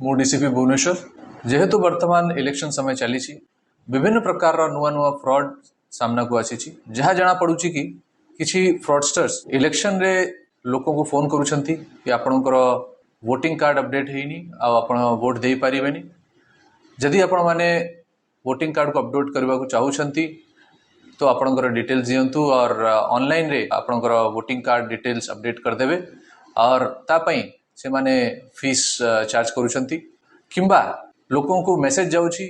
मु डीसीपी भुवनेश्वर जेहेतु वर्तमान इलेक्शन समय चली विभिन्न प्रकार नुआ नुआ फ्रॉड सामना को आसी जहाँ जना पड़ुछि कि किछि फ्रॉडस्टर्स इलेक्शन रे लोक को फोन करुछंती कि आपणकर वोटिंग कार्ड अपडेट हेनी आपण वोट दे पारिबेनी जदि आपण माने वोटिंग कार्ड को अपडेट करबा को चाहूछंती तो आपणकर डिटेल्स दियंतु और ऑनलाइन रे आपणकर वोटिंग कार्ड डिटेल्स अपडेट कर देबे और तापई से माने फीस चार्ज करुछंती किंबा लोकों को मैसेज जाउछि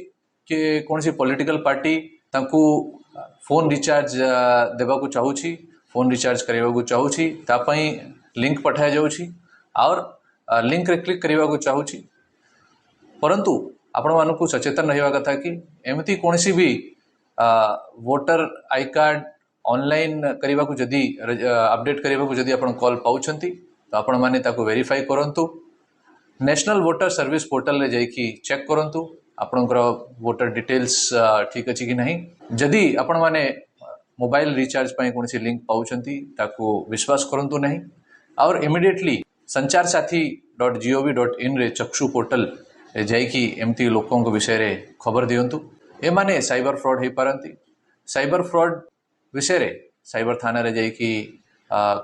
कि कौन सी पॉलिटिकल पार्टी तांकू फोन रिचार्ज देबा को चाहूछि फोन रिचार्ज करबा को चाहूछि तापई लिंक पठाया जाउछि और लिंक रे क्लिक करबा को चाहूछि परंतु आपण मानकु सचेतन रहबा कथा कि एमती कौन सी भी वोटर आई कार्ड ऑनलाइन करबा को जदी अपडेट करबा को जदी आपण कॉल पाउछंती तो आपण माने ताको वेरीफाई करंतु नेशनल वोटर सर्विस पोर्टल रे जाई कि चेक करंतु आपणकर वोटर डिटेल्स ठीक अछि कि नहीं जदी आपण माने मोबाइल रिचार्ज पई कोनसी लिंक पाउछंती ताको विश्वास करंतु नहीं और इमीडिएटली sancharsati.gov.in रे चक्षु पोर्टल जाई कि एमती लोकों को विषय रे खबर दियंतु ए माने साइबर फ्रॉड हे पारंती साइबर फ्रॉड विषय रे साइबर थाना रे जाई कि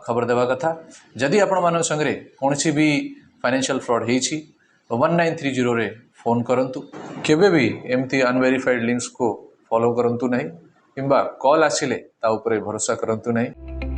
खबर देवा कथा जदि आपण मान संगे कौन भी फाइनेंशियल फ्रॉड होती तो 1930 रे फोन करंतु केबे भी एमती अनवेरीफाइड लिंक्स को फॉलो करंतु नहीं किंबा कॉल आसिले ता उपरे भरोसा करंतु नहीं।